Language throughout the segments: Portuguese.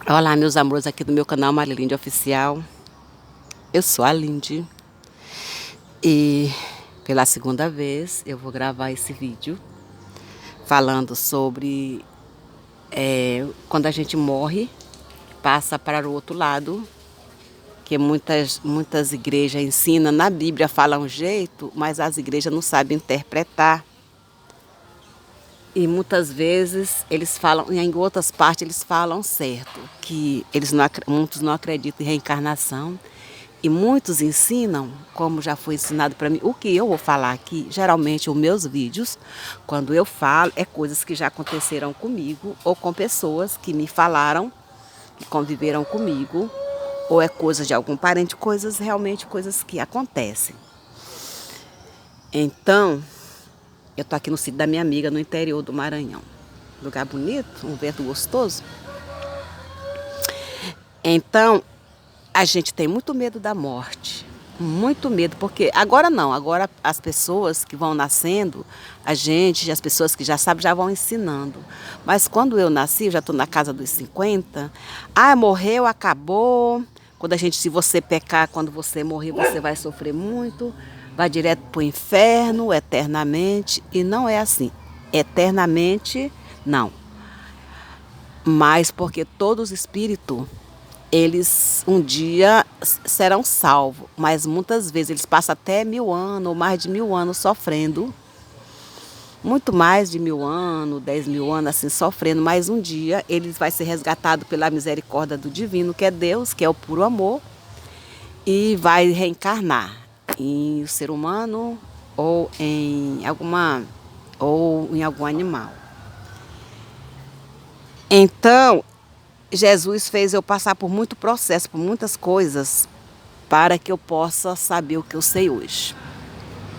Olá, meus amores aqui do meu canal Marilinde Oficial. Eu sou a Lindy e pela segunda vez eu vou gravar esse vídeo falando sobre quando a gente morre, passa para o outro lado, que muitas igrejas ensinam, na Bíblia fala um jeito, mas as igrejas não sabem interpretar. E muitas vezes eles falam, em outras partes eles falam certo, que muitos não acreditam em reencarnação. E muitos ensinam, como já foi ensinado para mim, o que eu vou falar aqui, geralmente os meus vídeos, quando eu falo, é coisas que já aconteceram comigo, ou com pessoas que me falaram, que conviveram comigo, ou é coisa de algum parente, coisas que acontecem. Então, eu tô aqui no sítio da minha amiga, no interior do Maranhão. Lugar bonito, um vento gostoso. Então, a gente tem muito medo da morte. Muito medo, porque agora não, agora as pessoas que vão nascendo, as pessoas que já sabem, já vão ensinando. Mas quando eu nasci, eu já estou na casa dos 50, morreu, acabou. Se você pecar, quando você morrer, você vai sofrer muito, vai direto para o inferno, eternamente, e não é assim. Eternamente, não. Mas porque todos os espíritos eles um dia serão salvos, mas muitas vezes eles passam até 1000 anos ou mais de 1000 anos sofrendo, muito mais de 1000 anos, 10.000 anos assim sofrendo, mas um dia eles vai ser resgatado pela misericórdia do divino, que é Deus, que é o puro amor, e vai reencarnar em um ser humano ou em algum animal. Então, Jesus fez eu passar por muito processo, por muitas coisas, para que eu possa saber o que eu sei hoje.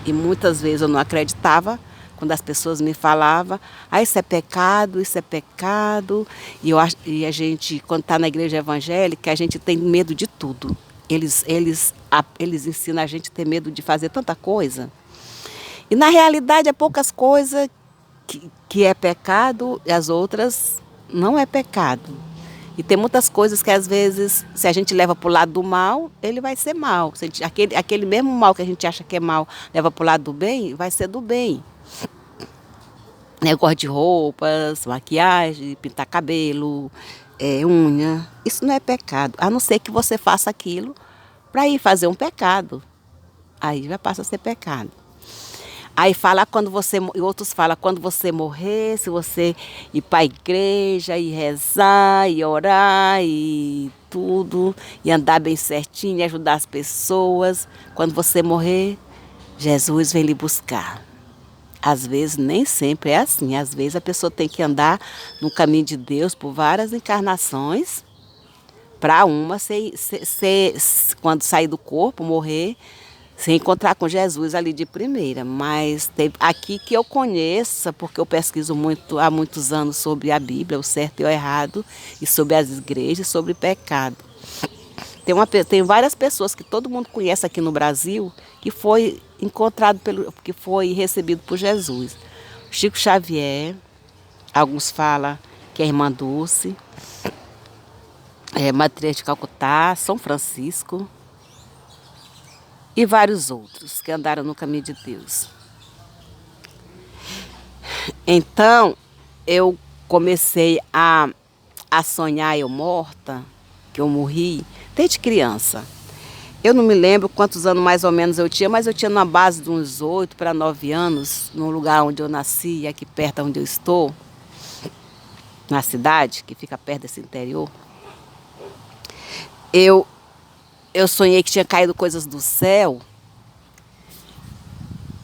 E muitas vezes eu não acreditava, quando as pessoas me falavam, isso é pecado, isso é pecado. E a gente, quando está na igreja evangélica, a gente tem medo de tudo. Eles ensinam a gente a ter medo de fazer tanta coisa. E na realidade é poucas coisas que é pecado e as outras não é pecado. E tem muitas coisas que às vezes, se a gente leva para o lado do mal, ele vai ser mal. Aquele mesmo mal que a gente acha que é mal, leva para o lado do bem, vai ser do bem. Negócio de roupas, maquiagem, pintar cabelo, unha. Isso não é pecado. A não ser que você faça aquilo para ir fazer um pecado. Aí já passa a ser pecado. Aí e outros falam, quando você morrer, se você ir para a igreja e rezar e orar e tudo, e andar bem certinho, e ajudar as pessoas, quando você morrer, Jesus vem lhe buscar. Às vezes nem sempre é assim, às vezes a pessoa tem que andar no caminho de Deus por várias encarnações, para quando sair do corpo, morrer, se encontrar com Jesus ali de primeira. Mas aqui que eu conheça, porque eu pesquiso muito há muitos anos sobre a Bíblia, o certo e o errado, e sobre as igrejas, sobre pecado. Tem várias pessoas que todo mundo conhece aqui no Brasil que foi que foi recebido por Jesus. Chico Xavier, alguns falam que é Irmã Dulce, Madre Teresa de Calcutá, São Francisco e vários outros que andaram no caminho de Deus. Então, eu comecei a sonhar eu morta, que eu morri, desde criança. Eu não me lembro quantos anos mais ou menos eu tinha, mas eu tinha na base de uns 8 para 9 anos, no lugar onde eu nasci, aqui perto onde eu estou, na cidade, que fica perto desse interior. Eu sonhei que tinha caído coisas do céu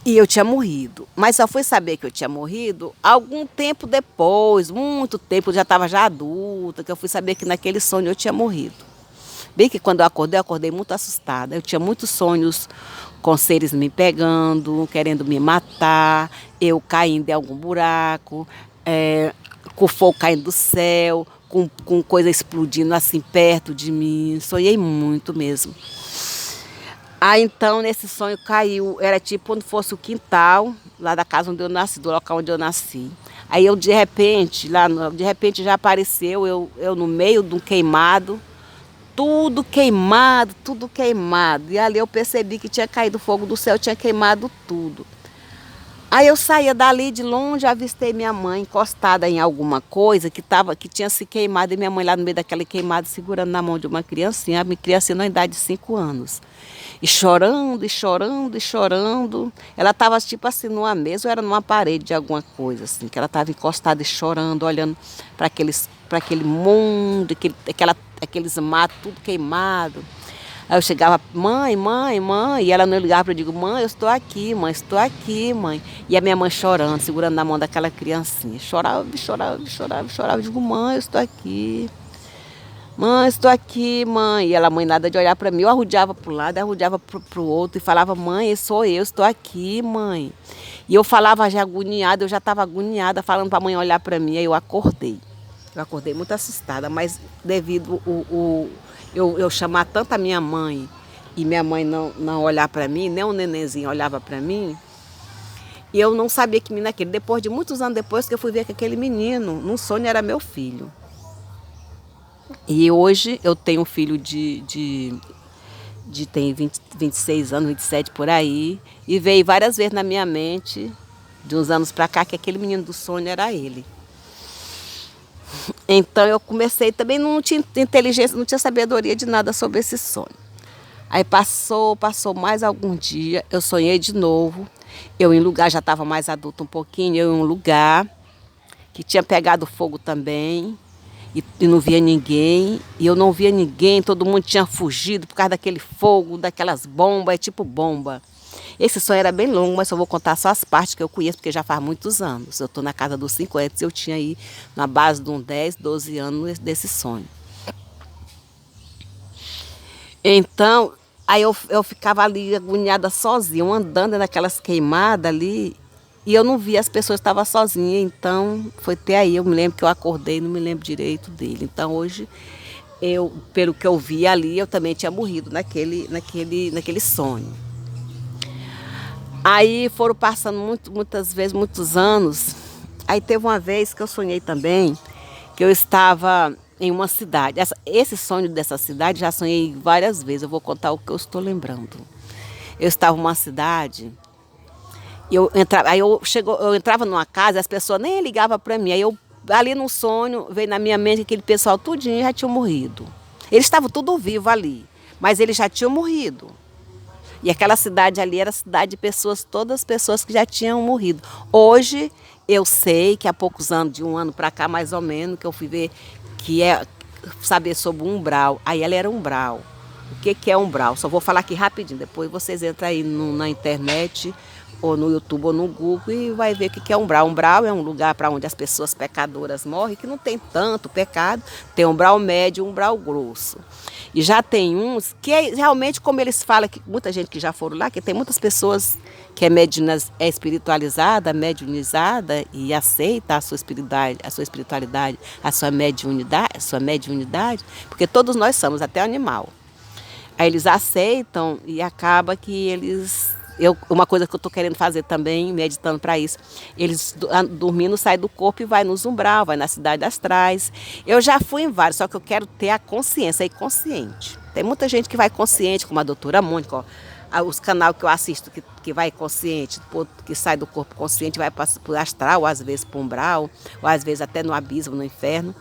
e eu tinha morrido. Mas só fui saber que eu tinha morrido algum tempo depois, muito tempo, eu já adulta, que eu fui saber que naquele sonho eu tinha morrido. Bem que quando eu acordei muito assustada. Eu tinha muitos sonhos com seres me pegando, querendo me matar, eu caindo em algum buraco, com fogo caindo do céu, com coisa explodindo assim perto de mim. Sonhei muito mesmo. Então, nesse sonho caiu, era tipo quando fosse o quintal, lá da casa onde eu nasci, do local onde eu nasci. Aí eu de repente, de repente já apareceu eu no meio de um queimado, tudo queimado, tudo queimado. E ali eu percebi que tinha caído fogo do céu, tinha queimado tudo. Aí eu saía dali de longe, avistei minha mãe encostada em alguma coisa que tinha se queimado, e minha mãe lá no meio daquela queimada segurando na mão de uma criancinha, a minha criancinha na idade de 5 anos. E chorando, e chorando, e chorando. Ela estava tipo assim numa mesa ou era numa parede de alguma coisa, assim, que ela estava encostada e chorando, olhando para aquele mundo, aqueles matos tudo queimado. Aí eu chegava, mãe, mãe, mãe, e ela não ligava para eu digo, mãe, eu estou aqui, mãe, estou aqui, mãe. E a minha mãe chorando, segurando na mão daquela criancinha. Chorava, chorava, chorava, chorava. Eu digo, mãe, eu estou aqui. Mãe, estou aqui, mãe. E ela, mãe, nada de olhar para mim. Eu arrodeava para um lado, arrodeava para o outro e falava, mãe, sou eu, estou aqui, mãe. E eu falava já agoniada, eu já estava agoniada, falando para a mãe olhar para mim. Aí eu acordei. Eu acordei muito assustada, mas devido eu chamar tanto a minha mãe e minha mãe não olhar para mim, nem o nenenzinho olhava para mim, e eu não sabia que menino era aquele. Depois de muitos anos depois que eu fui ver que aquele menino, num sonho, era meu filho. E hoje eu tenho um filho tem 26 anos, 27 por aí, e veio várias vezes na minha mente, de uns anos para cá, que aquele menino do sonho era ele. Então eu comecei, também não tinha inteligência, não tinha sabedoria de nada sobre esse sonho. Aí passou mais algum dia, eu sonhei de novo. Eu em lugar, já estava mais adulto um pouquinho, eu em um lugar que tinha pegado fogo também e não via ninguém. E eu não via ninguém, todo mundo tinha fugido por causa daquele fogo, daquelas bombas, é tipo bomba. Esse sonho era bem longo, mas eu vou contar só as partes que eu conheço, porque já faz muitos anos. Eu estou na casa dos 50, eu tinha aí na base de uns 10, 12 anos desse sonho. Então, aí eu ficava ali agoniada sozinha, andando naquelas queimadas ali, e eu não via as pessoas, estavam sozinha. Então, foi até aí, eu me lembro que eu acordei, não me lembro direito dele. Então, hoje, pelo que eu vi ali, eu também tinha morrido naquele sonho. Aí foram passando muitas vezes, muitos anos. Aí teve uma vez que eu sonhei também que eu estava em uma cidade. Esse sonho dessa cidade já sonhei várias vezes. Eu vou contar o que eu estou lembrando. Eu estava em uma cidade e eu entrava numa casa e as pessoas nem ligavam para mim. Aí eu ali no sonho veio na minha mente que aquele pessoal tudinho já tinha morrido. Eles estavam tudo vivo ali, mas eles já tinham morrido. E aquela cidade ali era cidade de pessoas, todas as pessoas que já tinham morrido. Hoje eu sei que há poucos anos, de um ano para cá mais ou menos, que eu fui ver saber sobre o umbral. Aí ela era umbral. O que é umbral? Só vou falar aqui rapidinho, depois vocês entram aí na internet, ou no YouTube, ou no Google, e vai ver o que é umbral. Umbral é um lugar para onde as pessoas pecadoras morrem, que não tem tanto pecado. Tem umbral médio e umbral grosso. E já tem uns que realmente, como eles falam, que muita gente que já foram lá, que tem muitas pessoas que é espiritualizada, mediunizada e aceita a sua espiritualidade, a sua mediunidade, porque todos nós somos, até animal. Aí eles aceitam e acaba que uma coisa que eu estou querendo fazer também, meditando para isso, eles dormindo, saem do corpo e vai nos umbral, vai na cidade astrais. Eu já fui em vários, só que eu quero ter a consciência, consciente. Tem muita gente que vai consciente, como a doutora Mônica, ó, os canais que eu assisto que vai consciente, que sai do corpo consciente, vai para o astral, ou às vezes para o umbral, ou às vezes até no abismo, no inferno.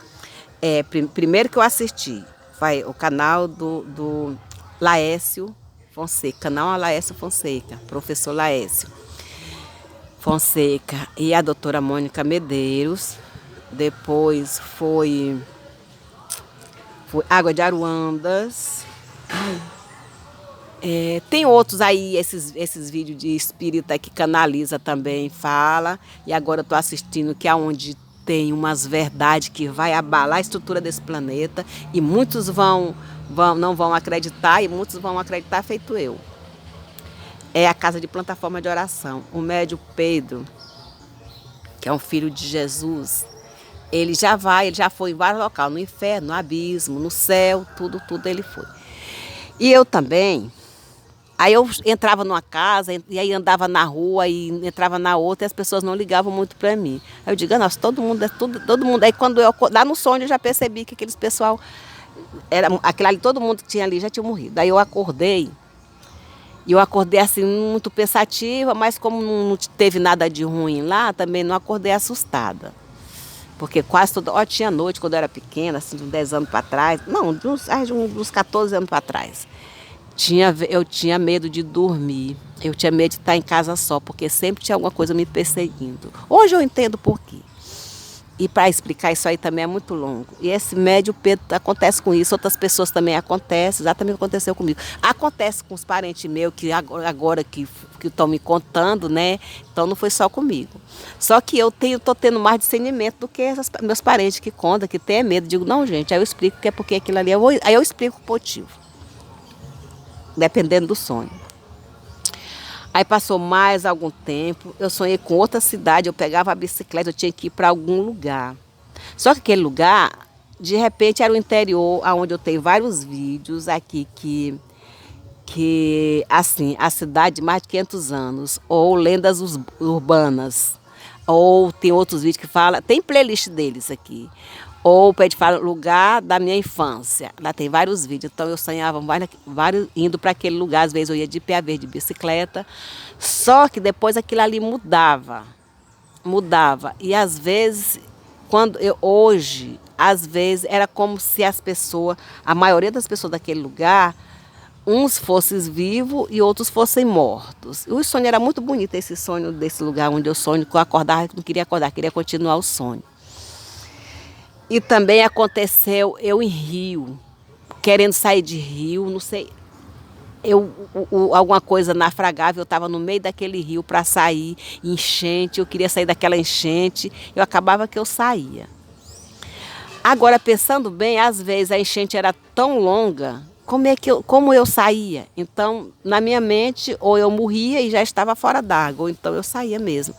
Primeiro que eu assisti, vai o canal do Laércio Fonseca, canal Laércio Fonseca, professor Laércio Fonseca e a doutora Mônica Medeiros. Depois foi Água de Aruandas. Tem outros aí, esses vídeos de espírita que canaliza também, fala. E agora eu estou assistindo que é onde tem umas verdades que vai abalar a estrutura desse planeta. E muitos não vão acreditar e muitos vão acreditar feito eu. É a Casa de Plataforma de Oração. O médium Pedro, que é um filho de Jesus, ele já foi em vários locais, no inferno, no abismo, no céu, tudo ele foi. E eu também, Aí eu entrava numa casa e aí andava na rua e entrava na outra e as pessoas não ligavam muito para mim. Aí eu digo, nossa, todo mundo, todo mundo. Aí quando eu lá no sonho eu já percebi que aqueles pessoal era aquilo ali, todo mundo que tinha ali já tinha morrido. Aí eu acordei e eu acordei assim muito pensativa, mas como não teve nada de ruim lá, também não acordei assustada. Porque quase toda. Ó, tinha noite quando eu era pequena, assim, de uns 10 anos para trás. Não, de uns 14 anos para trás. Eu tinha medo de dormir. Eu tinha medo de estar em casa só, porque sempre tinha alguma coisa me perseguindo. Hoje eu entendo por quê. E para explicar isso aí também é muito longo. E esse médio Pedro acontece com isso, outras pessoas também acontece, exatamente o que aconteceu comigo. Acontece com os parentes meus que agora que estão me contando, né? Então não foi só comigo. Só que eu estou tendo mais discernimento do que meus parentes que contam, que têm medo. Digo, não, gente, aí eu explico que é porque aquilo ali, aí eu explico o motivo, dependendo do sonho. Aí passou mais algum tempo, eu sonhei com outra cidade, eu pegava a bicicleta, eu tinha que ir para algum lugar. Só que aquele lugar, de repente, era o interior, onde eu tenho vários vídeos aqui assim, a cidade de mais de 500 anos, ou lendas urbanas, ou tem outros vídeos que falam, tem playlist deles aqui. Ou pede fala lugar da minha infância. Lá tem vários vídeos. Então eu sonhava vários indo para aquele lugar. Às vezes eu ia de pé, às vezes de bicicleta. Só que depois aquilo ali mudava. Mudava. E às vezes, hoje, às vezes era como se as pessoas, a maioria das pessoas daquele lugar, uns fossem vivos e outros fossem mortos. O sonho era muito bonito, esse sonho desse lugar onde eu sonho, que eu acordava, não queria acordar, queria continuar o sonho. E também aconteceu eu em Rio, querendo sair de Rio, não sei, alguma coisa naufragável, eu estava no meio daquele rio para sair, enchente, eu queria sair daquela enchente, eu acabava que eu saía. Agora, pensando bem, às vezes a enchente era tão longa, como eu saía? Então, na minha mente, ou eu morria e já estava fora d'água, ou então eu saía mesmo.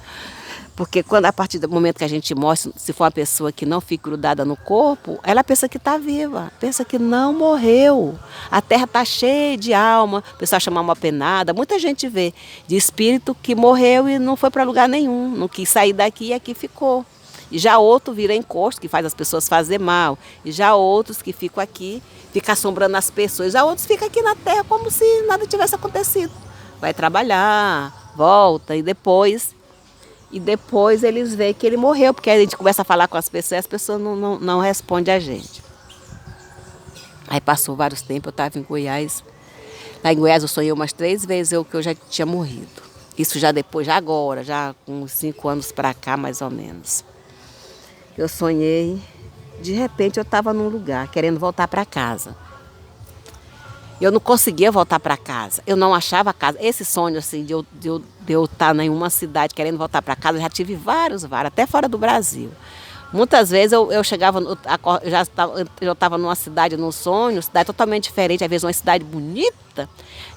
Porque a partir do momento que a gente mostra, se for uma pessoa que não fica grudada no corpo, ela pensa que está viva, pensa que não morreu. A terra está cheia de alma, o pessoal chama uma penada, muita gente vê de espírito que morreu e não foi para lugar nenhum, não quis sair daqui e aqui ficou. E já outro vira encosto, que faz as pessoas fazer mal. E já outros que ficam aqui, ficam assombrando as pessoas. Já outros ficam aqui na terra como se nada tivesse acontecido. Vai trabalhar, volta e depois eles veem que ele morreu, porque a gente começa a falar com as pessoas e as pessoas não respondem a gente. Aí passou vários tempos, eu estava em Goiás. Lá em Goiás eu sonhei umas 3 vezes que eu já tinha morrido. Isso já depois, já agora, já com uns 5 anos para cá, mais ou menos. Eu sonhei, de repente eu estava num lugar, querendo voltar para casa. Eu não conseguia voltar para casa, eu não achava casa. Esse sonho assim, de eu estar em uma cidade querendo voltar para casa, eu já tive vários, até fora do Brasil. Muitas vezes eu chegava, eu estava numa cidade, num sonho, cidade totalmente diferente, às vezes uma cidade bonita,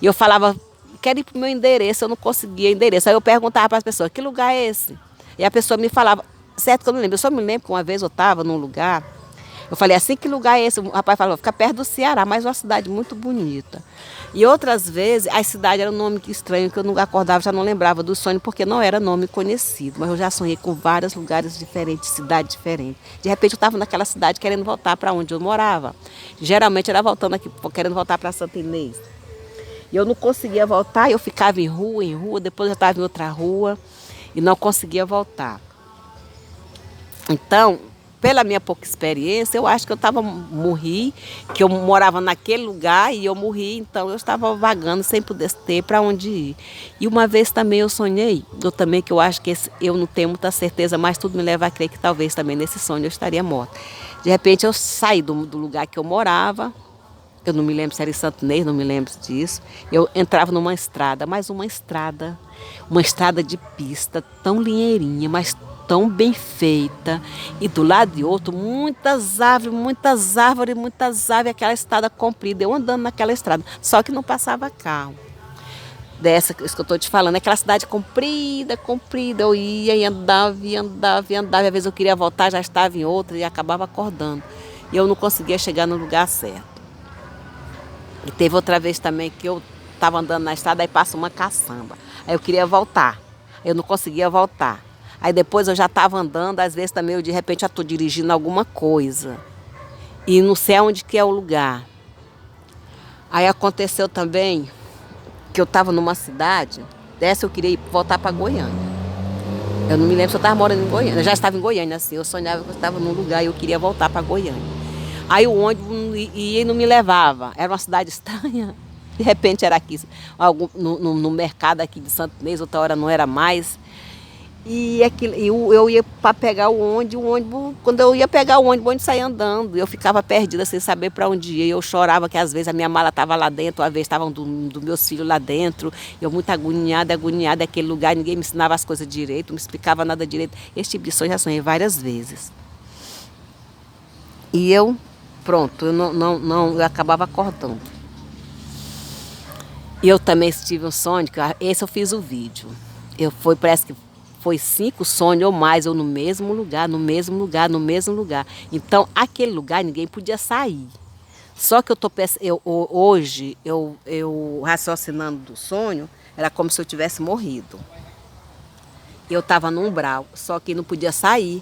e eu falava, quero ir para o meu endereço, eu não conseguia endereço. Aí eu perguntava para as pessoas, que lugar é esse? E a pessoa me falava, certo que eu não lembro, eu só me lembro que uma vez eu estava num lugar, eu falei, assim, que lugar é esse? O rapaz falou, fica perto do Ceará, mas uma cidade muito bonita. E outras vezes, a cidade era um nome estranho, que eu não acordava, já não lembrava do sonho, porque não era nome conhecido. Mas eu já sonhei com vários lugares diferentes, cidades diferentes. De repente, eu estava naquela cidade querendo voltar para onde eu morava. Geralmente, era voltando aqui, querendo voltar para Santa Inês. E eu não conseguia voltar, eu ficava em rua, depois eu estava em outra rua, e não conseguia voltar. Então, pela minha pouca experiência, eu acho que morri, que eu morava naquele lugar e eu morri, então eu estava vagando sem poder ter para onde ir. E uma vez também eu sonhei, que eu acho que eu não tenho muita certeza, mas tudo me leva a crer que talvez também nesse sonho eu estaria morta. De repente eu saí do lugar que eu morava, eu não me lembro se era em Santo Inês, não me lembro disso. Eu entrava numa estrada, mas uma estrada de pista, tão linheirinha, mas tão bem feita. E do lado de outro, muitas árvores, aquela estrada comprida. Eu andando naquela estrada, só que não passava carro. Isso que eu estou te falando, aquela cidade comprida, eu ia e andava. Às vezes eu queria voltar, já estava em outra e acabava acordando. E eu não conseguia chegar no lugar certo. E teve outra vez também que eu estava andando na estrada, aí passa uma caçamba. Aí eu queria voltar, eu não conseguia voltar. Aí depois eu já estava andando, às vezes também eu de repente já estou dirigindo alguma coisa. E não sei onde que é o lugar. Aí aconteceu também que eu estava numa cidade, dessa eu queria voltar para Goiânia. Eu não me lembro se eu estava morando em Goiânia. Eu já estava em Goiânia, assim. Eu sonhava que eu estava num lugar e eu queria voltar para Goiânia. Aí o ônibus ia e não me levava. Era uma cidade estranha. De repente era aqui, no mercado aqui de Santo Inês, outra hora não era mais. E eu ia para pegar o ônibus, quando eu ia pegar o ônibus saía andando. Eu ficava perdida sem saber para onde ia. Eu chorava que às vezes a minha mala estava lá dentro, às vezes estavam dos meus filhos lá dentro. Eu muito agoniada, aquele lugar, ninguém me ensinava as coisas direito, não me explicava nada direito. Esse tipo de sonho já sonhei várias vezes. E pronto, eu acabava acordando. E eu também tive um sonho, esse eu fiz o vídeo. Parece que foi 5 sonhos ou mais, ou no mesmo lugar, no mesmo lugar, no mesmo lugar. Então, aquele lugar ninguém podia sair. Só que hoje, eu raciocinando do sonho, era como se eu tivesse morrido. Eu estava no umbral, só que não podia sair.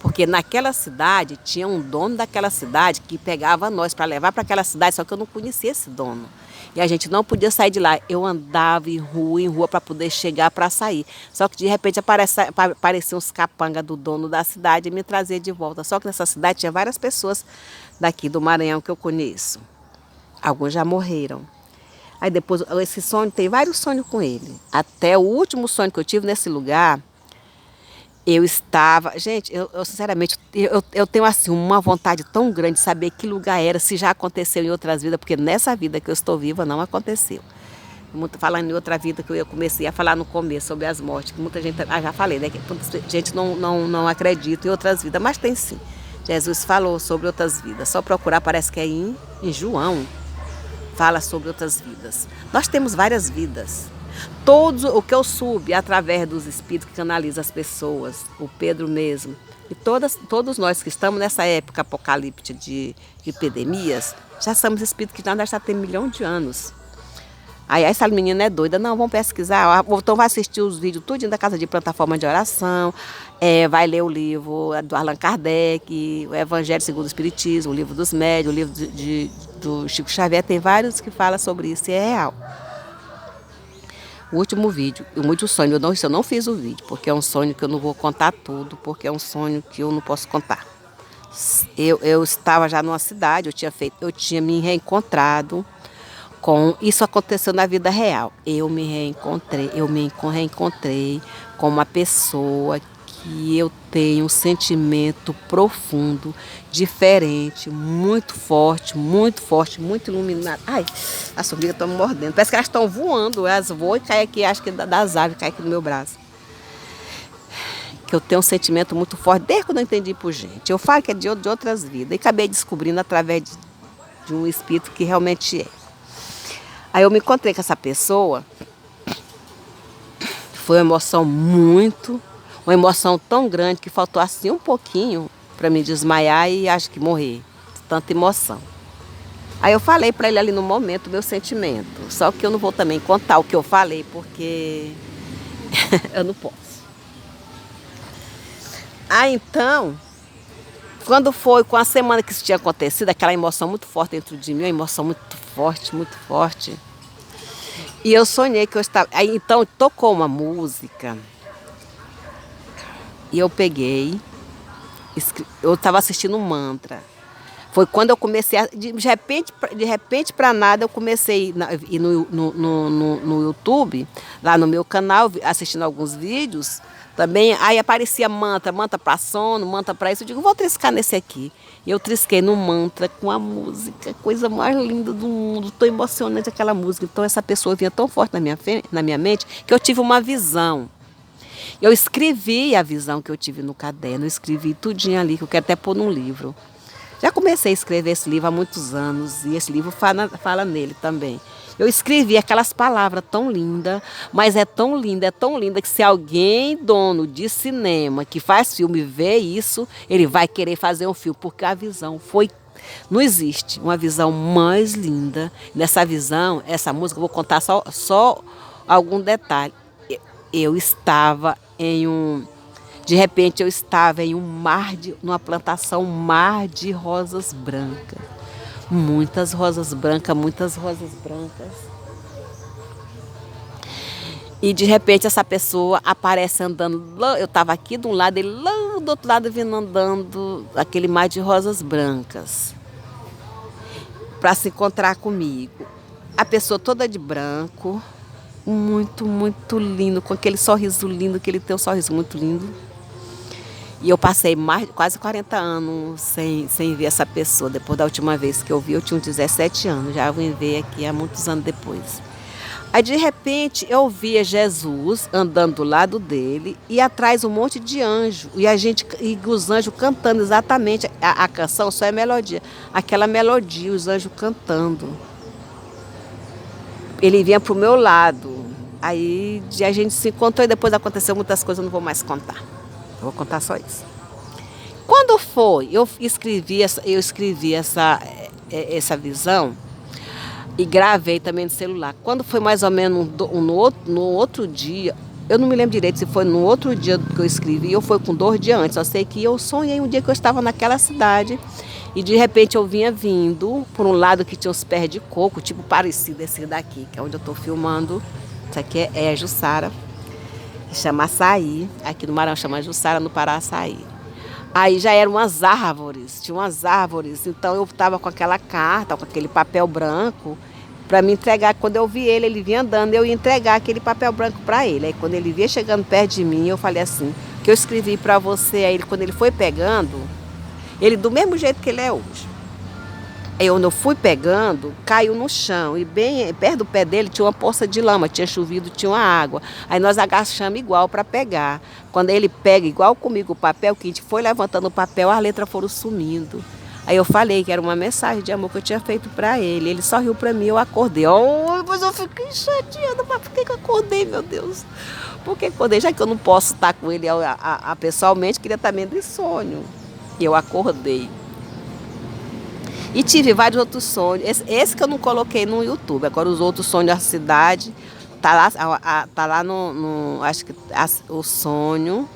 Porque naquela cidade, tinha um dono daquela cidade que pegava nós para levar para aquela cidade, só que eu não conhecia esse dono. E a gente não podia sair de lá. Eu andava em rua para poder chegar para sair. Só que de repente apareciam uns capangas do dono da cidade e me trazia de volta. Só que nessa cidade tinha várias pessoas daqui do Maranhão que eu conheço. Alguns já morreram. Aí depois, esse sonho, tem vários sonhos com ele. Até o último sonho que eu tive nesse lugar, eu estava... Gente, eu sinceramente, eu tenho assim uma vontade tão grande de saber que lugar era, se já aconteceu em outras vidas, porque nessa vida que eu estou viva não aconteceu. Falando em outra vida, que eu comecei a falar no começo sobre as mortes, que muita gente, já falei, né, que muita gente não acredita em outras vidas, mas tem sim. Jesus falou sobre outras vidas, só procurar, parece que é em João, fala sobre outras vidas. Nós temos várias vidas. O que eu soube através dos espíritos que canalizam as pessoas, o Pedro mesmo, e todos nós que estamos nessa época apocalíptica de epidemias, já somos espíritos que já tem 1 milhão de anos. Aí essa menina é doida, não, vamos pesquisar, então vai assistir os vídeos tudinho da Casa de Plataforma de Oração, vai ler o livro do Allan Kardec, o Evangelho segundo o Espiritismo, o livro dos Médiuns, o livro do Chico Xavier, tem vários que falam sobre isso e é real. O último vídeo, muito sonho, eu não fiz o vídeo, porque é um sonho que eu não vou contar tudo, porque é um sonho que eu não posso contar. Eu estava já numa cidade, eu tinha me reencontrado com... Isso aconteceu na vida real. Eu me reencontrei com uma pessoa que eu tenho um sentimento profundo, diferente, muito forte, muito iluminado. Ai, as formigas estão me mordendo. Parece que elas estão voando. Elas voam e caem aqui, acho que das árvores, caem aqui no meu braço. Que eu tenho um sentimento muito forte, desde quando eu entendi por gente. Eu falo que é de outras vidas. E acabei descobrindo através de um espírito que realmente é. Aí eu me encontrei com essa pessoa. Foi uma emoção tão grande que faltou assim um pouquinho para me desmaiar e acho que morrer. Tanta emoção. Aí eu falei para ele ali no momento o meu sentimento. Só que eu não vou também contar o que eu falei, porque eu não posso. Aí então, quando foi com a semana que isso tinha acontecido, aquela emoção muito forte dentro de mim, uma emoção muito forte. E eu sonhei que eu estava... Aí então tocou uma música. E eu peguei, eu estava assistindo um mantra. Foi quando eu comecei, de repente para nada, eu comecei a ir no YouTube, lá no meu canal, assistindo alguns vídeos. Também, aí aparecia mantra para sono, mantra para isso. Eu digo, vou triscar nesse aqui. E eu trisquei no mantra com a música, coisa mais linda do mundo, tão emocionante aquela música. Então essa pessoa vinha tão forte na minha mente que eu tive uma visão. Eu escrevi a visão que eu tive no caderno, eu escrevi tudinho ali, que eu quero até pôr num livro. Já comecei a escrever esse livro há muitos anos, e esse livro fala nele também. Eu escrevi aquelas palavras tão lindas, mas é tão linda que se alguém dono de cinema que faz filme ver isso, ele vai querer fazer um filme, porque a visão foi. Não existe uma visão mais linda. Nessa visão, essa música, eu vou contar só algum detalhe. Eu estava em um. De repente eu estava em numa plantação, um mar de rosas brancas. Muitas rosas brancas, muitas rosas brancas. E de repente essa pessoa aparece andando, eu estava aqui de um lado, ele lá do outro lado vindo andando, aquele mar de rosas brancas, para se encontrar comigo. A pessoa toda de branco, muito, muito lindo, com aquele sorriso lindo, que ele tem um sorriso muito lindo. E eu passei quase 40 anos sem ver essa pessoa. Depois da última vez que eu vi, eu tinha uns 17 anos. Já vim ver aqui há muitos anos depois. Aí, de repente, eu via Jesus andando do lado dele e atrás um monte de anjo. E os anjos cantando exatamente. A canção só é melodia. Aquela melodia, os anjos cantando. Ele vinha pro meu lado. Aí a gente se encontrou e depois aconteceu muitas coisas, eu não vou mais contar. Eu vou contar só isso. Quando foi? Eu escrevi essa visão e gravei também no celular. Quando foi mais ou menos no outro dia, eu não me lembro direito se foi no outro dia que eu escrevi ou foi com 2 dias antes. Eu sei que eu sonhei um dia que eu estava naquela cidade e de repente eu vinha vindo por um lado que tinha os pés de coco, tipo parecido esse daqui, que é onde eu estou filmando. Isso aqui é Jussara. Chama açaí, aqui no Maranhão chama Jussara, no Pará açaí. Aí já eram tinha umas árvores, então eu estava com aquela carta, com aquele papel branco, para me entregar. Quando eu vi ele vinha andando, eu ia entregar aquele papel branco para ele. Aí quando ele vinha chegando perto de mim, eu falei assim, que eu escrevi para você, aí quando ele foi pegando, ele do mesmo jeito que ele é hoje. Aí quando eu fui pegando, caiu no chão e bem perto do pé dele tinha uma poça de lama, tinha chovido, tinha uma água. Aí nós agachamos igual para pegar. Quando ele pega igual comigo o papel, que a gente foi levantando o papel, as letras foram sumindo. Aí eu falei que era uma mensagem de amor que eu tinha feito para ele. Ele sorriu para mim, eu acordei. Oh, depois eu fiquei chateada, mas por que eu acordei, meu Deus? Por que acordei? Já que eu não posso estar com ele pessoalmente, queria também de sonho. E eu acordei. E tive vários outros sonhos. Esse que eu não coloquei no YouTube. Agora os outros sonhos da cidade. Tá lá acho que o sonho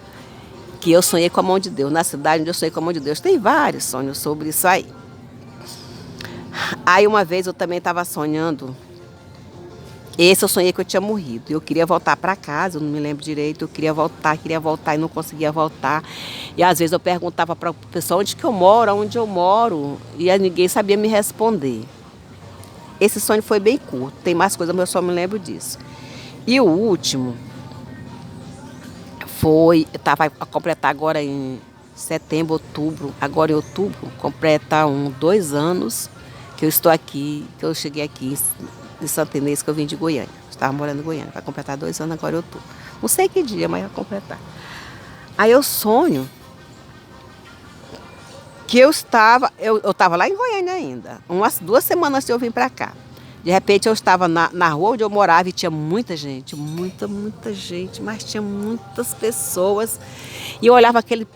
que eu sonhei com a mão de Deus. Na cidade onde eu sonhei com a mão de Deus. Tem vários sonhos sobre isso aí. Aí uma vez eu também estava sonhando. Esse eu sonhei que eu tinha morrido. Eu queria voltar para casa, eu não me lembro direito. Eu queria voltar e não conseguia voltar. E às vezes eu perguntava para o pessoal onde eu moro. E ninguém sabia me responder. Esse sonho foi bem curto. Tem mais coisa, mas eu só me lembro disso. E o último estava a completar agora em setembro, outubro. Agora em outubro, completa 2 anos que eu estou aqui, que eu cheguei aqui de Santa Inês, que eu vim de Goiânia. Estava morando em Goiânia. Vai completar 2 anos agora em outubro. Não sei que dia, mas vai completar. Aí eu sonho que eu estava lá em Goiânia ainda. 2 semanas que eu vim para cá. De repente eu estava na rua onde eu morava e tinha muita gente, muita gente, mas tinha muitas pessoas. E eu olhava aquele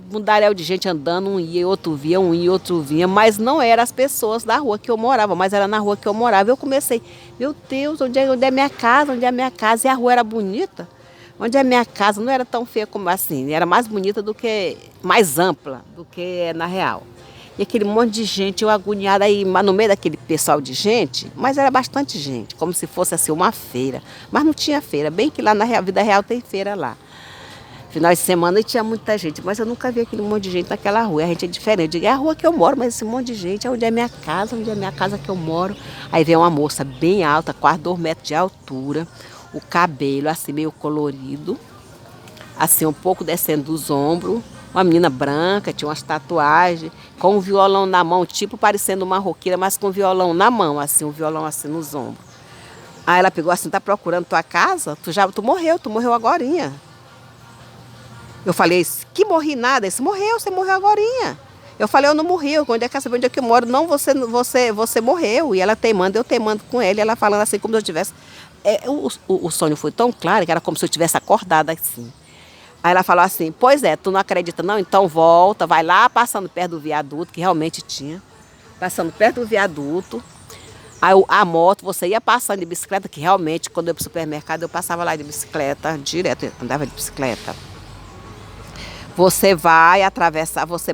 mundaréu de gente andando, um ia, outro via, um ia, outro vinha, mas não eram as pessoas da rua que eu morava, mas era na rua que eu morava. Eu comecei, meu Deus, onde é minha casa? Onde é minha casa? E a rua era bonita. Onde é minha casa? Não era tão feia como assim, era mais bonita mais ampla do que na real. E aquele monte de gente, eu agoniada aí, no meio daquele pessoal de gente, mas era bastante gente, como se fosse assim uma feira. Mas não tinha feira, bem que lá na vida real tem feira lá. Final de semana tinha muita gente, mas eu nunca vi aquele monte de gente naquela rua. A gente é diferente, eu digo, é a rua que eu moro, mas esse monte de gente é onde é minha casa, onde é minha casa que eu moro. Aí vem uma moça bem alta, quase 2 metros de altura, o cabelo assim meio colorido, assim um pouco descendo dos ombros. Uma menina branca, tinha umas tatuagens, com um violão na mão, tipo parecendo uma roqueira, mas com um violão na mão, assim, um violão assim nos ombros. Aí ela pegou assim, tá procurando tua casa? Tu morreu agorinha. Eu falei, que morri nada? Você morreu agorinha. Eu falei, eu não morri, onde é que saber onde é que eu moro? Não, você morreu. E ela teimando, eu teimando com ele, ela falando assim, como se eu tivesse... o sonho foi tão claro que era como se eu tivesse acordado assim. Aí ela falou assim, pois é, tu não acredita não? Então volta, vai lá passando perto do viaduto, que realmente tinha. Passando perto do viaduto. Aí a moto, você ia passando de bicicleta, que realmente, quando eu ia pro supermercado, eu passava lá de bicicleta, direto, eu andava de bicicleta. Você vai atravessar, você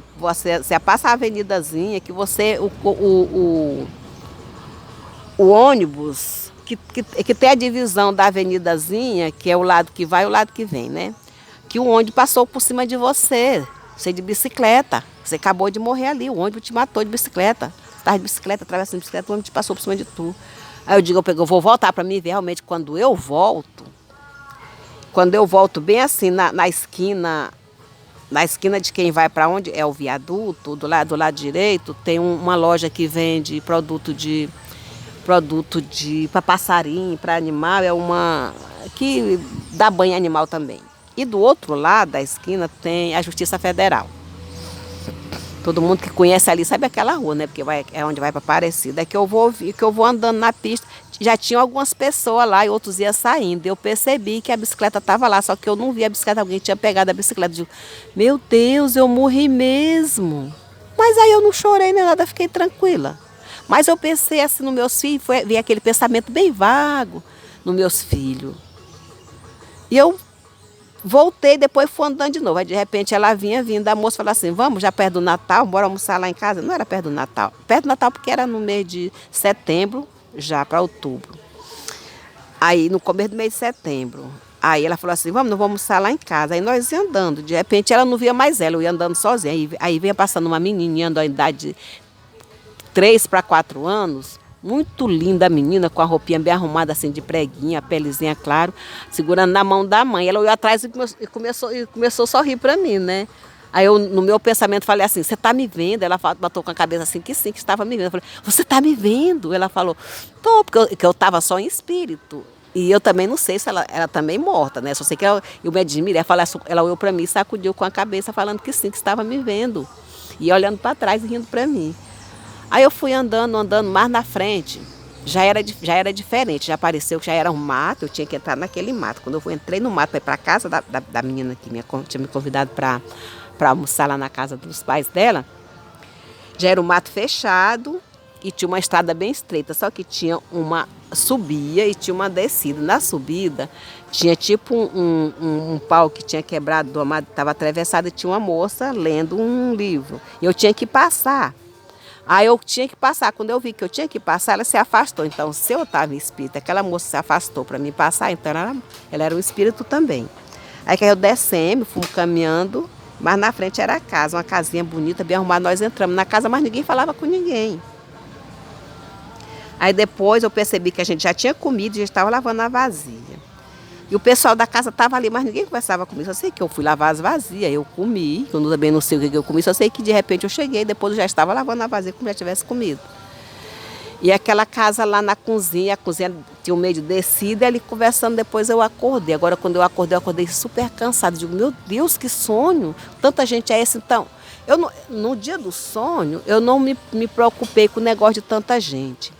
passa a avenidazinha, que você, o ônibus, que tem a divisão da avenidazinha, que é o lado que vai e o lado que vem, né? Que o ônibus passou por cima de você de bicicleta. Você acabou de morrer ali, o ônibus te matou de bicicleta. Você estava de bicicleta, atravessando de bicicleta, o ônibus te passou por cima de tu. Aí eu digo, eu vou voltar para mim ver realmente quando eu volto bem assim na esquina de quem vai para onde é o viaduto, do lado direito, tem uma loja que vende produto de para passarinho, para animal, é uma que dá banho animal também. E do outro lado da esquina tem a Justiça Federal. Todo mundo que conhece ali sabe aquela rua, né? Porque é onde vai para Aparecida. É que eu vou andando na pista. Já tinham algumas pessoas lá e outros iam saindo. Eu percebi que a bicicleta estava lá, só que eu não vi a bicicleta. Alguém tinha pegado a bicicleta. Eu digo, meu Deus, eu morri mesmo. Mas aí eu não chorei nem nada, fiquei tranquila. Mas eu pensei assim nos meus filhos, vi aquele pensamento bem vago nos meus filhos. E eu voltei, depois fui andando de novo. Aí de repente ela vinha vindo, a moça falou assim, vamos já perto do Natal, bora almoçar lá em casa. Não era perto do Natal. Perto do Natal porque era no mês de setembro, já para outubro. Aí no começo do mês de setembro. Aí ela falou assim, vamos, não vamos almoçar lá em casa. Aí nós ia andando. De repente ela não via mais ela, eu ia andando sozinha. Aí vinha passando uma menininha, andando a idade de 3 para 4 anos. Muito linda a menina, com a roupinha bem arrumada, assim, de preguinha, a pelezinha claro, segurando na mão da mãe. Ela olhou atrás e começou a sorrir para mim, né? Aí eu, no meu pensamento, falei assim, você está me vendo? Ela bateu com a cabeça assim, que sim, que estava me vendo. Eu falei, você está me vendo? Ela falou, tô, porque eu estava só em espírito. E eu também não sei se ela também morta, né? Só sei que eu me admirei. Ela olhou para mim, sacudiu com a cabeça, falando que sim, que estava me vendo. E olhando para trás e rindo para mim. Aí eu fui andando, mais na frente, já era diferente, já apareceu que já era um mato, eu tinha que entrar naquele mato. Quando eu entrei no mato para ir para a casa da menina que tinha me convidado para almoçar lá na casa dos pais dela, já era um mato fechado e tinha uma estrada bem estreita, só que tinha uma subida e tinha uma descida. Na subida tinha tipo um pau que tinha quebrado do mato, estava atravessado e tinha uma moça lendo um livro. E eu tinha que passar. Aí eu tinha que passar. Quando eu vi que eu tinha que passar, ela se afastou. Então, se eu estava em espírito, aquela moça se afastou para mim passar, então ela era um espírito também. Aí que eu descemos, fomos caminhando, mas na frente era a casa, uma casinha bonita, bem arrumada. Nós entramos na casa, mas ninguém falava com ninguém. Aí depois eu percebi que a gente já tinha comido e já estava lavando a vasilha. E o pessoal da casa estava ali, mas ninguém conversava comigo. Só sei que eu fui lavar as vasilhas, eu comi. Eu também não sei o que eu comi, só sei que de repente eu cheguei, depois eu já estava lavando a vasilha como já tivesse comido. E aquela casa lá na cozinha, a cozinha tinha um meio de descida, e ali conversando, depois eu acordei. Agora quando eu acordei super cansada. Digo, meu Deus, que sonho! Tanta gente é esse. Então, no dia do sonho, eu não me preocupei com o negócio de tanta gente.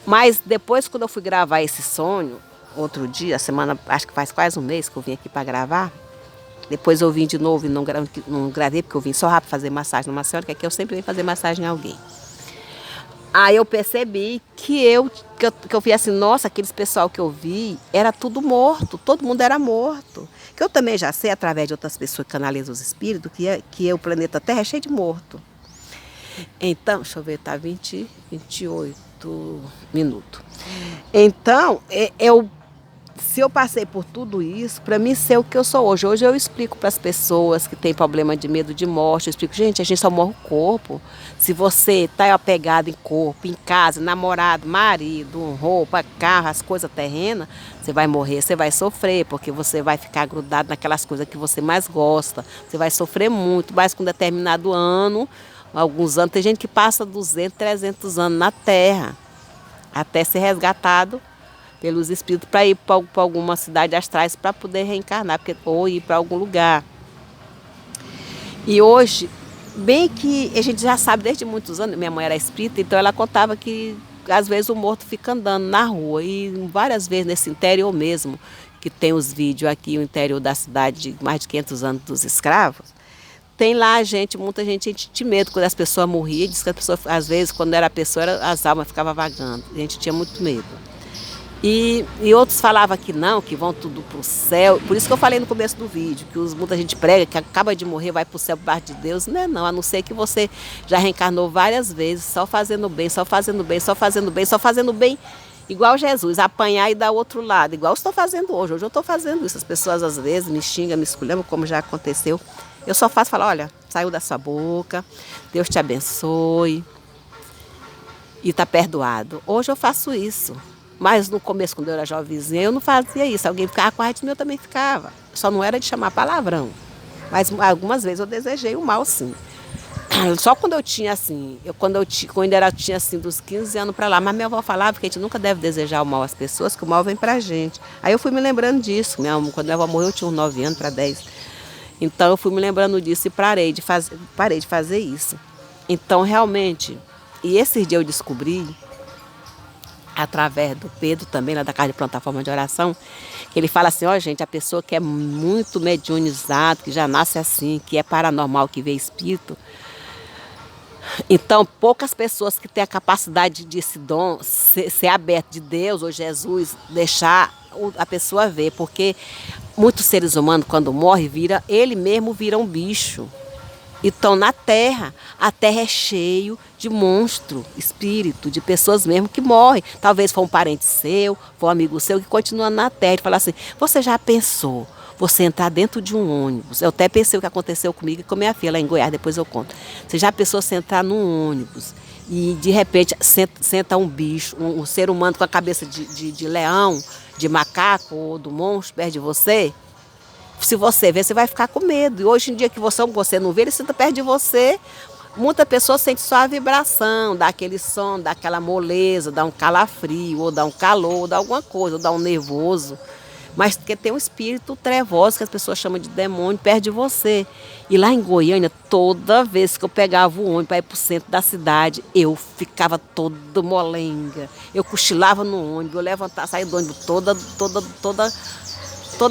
Mas depois, quando eu fui gravar esse sonho, outro dia, acho que faz quase um mês que eu vim aqui para gravar. Depois eu vim de novo e não gravei, porque eu vim só rápido fazer massagem numa senhora, que aqui eu sempre venho fazer massagem em alguém. Aí eu percebi que eu vi assim, nossa, aqueles pessoal que eu vi, era tudo morto, todo mundo era morto. Que eu também já sei, através de outras pessoas que canalizam os espíritos, que o planeta Terra é cheio de morto. Então, deixa eu ver, tá 28 minutos. Então, se eu passei por tudo isso, para mim ser o que eu sou hoje. Hoje eu explico para as pessoas que têm problema de medo de morte, eu explico, gente, a gente só morre o corpo. Se você está apegado em corpo, em casa, namorado, marido, roupa, carro, as coisas terrenas, você vai morrer, você vai sofrer, porque você vai ficar grudado naquelas coisas que você mais gosta. Você vai sofrer muito, mas com determinado ano, alguns anos, tem gente que passa 200, 300 anos na Terra, até ser resgatado pelos espíritos para ir para alguma cidade astrais para poder reencarnar, ou ir para algum lugar. E hoje, Bem que a gente já sabe desde muitos anos, minha mãe era espírita, então ela contava que às vezes o morto fica andando na rua e várias vezes nesse interior mesmo, que tem os vídeos aqui, o interior da cidade de mais de 500 anos dos escravos, tem lá a gente, muita gente tinha medo quando as pessoas morriam, diz que as pessoas, às vezes, quando era a pessoa, as almas ficavam vagando, a gente tinha muito medo. E outros falavam que não, que vão tudo para o céu. Por isso que eu falei no começo do vídeo, que muita gente prega que acaba de morrer, vai para o céu por parte de Deus. Não é não, a não ser que você já reencarnou várias vezes, só fazendo bem, só fazendo bem, só fazendo bem, só fazendo bem, igual Jesus, apanhar e dar o outro lado, igual eu estou fazendo hoje. Hoje eu estou fazendo isso. As pessoas às vezes me xingam, me esculhambam, como já aconteceu. Eu só faço falar, olha, saiu da sua boca, Deus te abençoe e está perdoado. Hoje eu faço isso. Mas no começo, quando eu era jovenzinha, eu não fazia isso. Alguém ficava com a raiva de mim, eu também ficava. Só não era de chamar palavrão. Mas algumas vezes eu desejei o mal, sim. Só quando eu tinha assim, tinha assim dos 15 anos para lá. Mas minha avó falava que a gente nunca deve desejar o mal às pessoas, que o mal vem pra gente. Aí eu fui me lembrando disso. Quando minha avó morreu, eu tinha uns 9 anos para 10. Então eu fui me lembrando disso e parei de fazer isso. Então realmente, e esses dias eu descobri, através do Pedro também, lá da Casa de Plataforma de Oração, que ele fala assim, ó gente, a pessoa que é muito mediunizada, que já nasce assim, que é paranormal, que vê espírito, então poucas pessoas que têm a capacidade de esse dom ser aberto de Deus ou Jesus, deixar a pessoa ver, porque muitos seres humanos quando morrem, ele mesmo vira um bicho. Então, na Terra, a Terra é cheio de monstro, espírito, de pessoas mesmo que morrem. Talvez foi um parente seu, foi um amigo seu que continua na Terra e fala assim, você já pensou você entrar dentro de um ônibus? Eu até pensei o que aconteceu comigo e com minha filha lá em Goiás, depois eu conto. Você já pensou você entrar num ônibus e de repente senta um bicho, um ser humano com a cabeça de leão, de macaco ou do monstro perto de você? Se você ver, você vai ficar com medo. E hoje em dia que você não vê, ele senta perto de você. Muita pessoa sente só a vibração, dá aquele som, dá aquela moleza, dá um calafrio, ou dá um calor, ou dá alguma coisa, ou dá um nervoso. Mas porque tem um espírito trevoso, que as pessoas chamam de demônio, perto de você. E lá em Goiânia, toda vez que eu pegava o ônibus para ir para o centro da cidade, eu ficava toda molenga. Eu cochilava no ônibus, eu levantava, saía do ônibus toda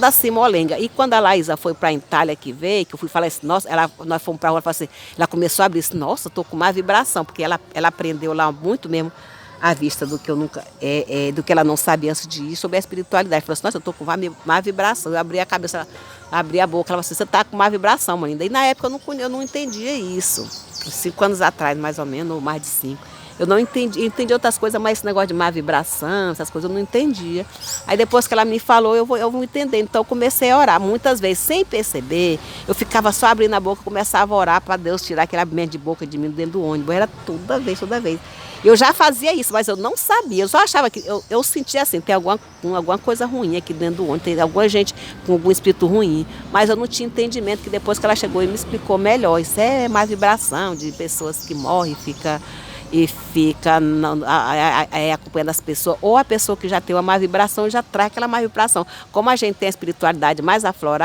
assim molenga. E quando a Laísa foi para a Itália que veio, que eu fui falar assim, nossa, nós fomos para a rua, assim, ela começou a abrir assim, nossa, estou com má vibração, porque ela aprendeu lá muito mesmo à vista do que eu nunca, do que ela não sabia antes de ir sobre a espiritualidade. Falou assim, nossa, eu estou com má vibração. Eu abri a cabeça, abri a boca, ela falou assim, você está com má vibração, mãe. E na época eu não entendia isso. 5 anos atrás, mais ou menos, ou mais de 5. Eu não entendi, entendi outras coisas, mas esse negócio de má vibração, essas coisas eu não entendia. Aí depois que ela me falou, eu vou entendendo. Então eu comecei a orar. Muitas vezes, sem perceber, eu ficava só abrindo a boca e começava a orar para Deus tirar aquele abrimento de boca de mim dentro do ônibus. Era toda vez, toda vez. Eu já fazia isso, mas eu não sabia. Eu só achava que eu sentia assim, tem alguma coisa ruim aqui dentro do ônibus, tem alguma gente com algum espírito ruim. Mas eu não tinha entendimento que depois que ela chegou e me explicou melhor. Isso é má vibração de pessoas que morrem e fica acompanhando as pessoas, ou a pessoa que já tem uma má vibração já traz aquela má vibração. Como a gente tem a espiritualidade mais aflorada,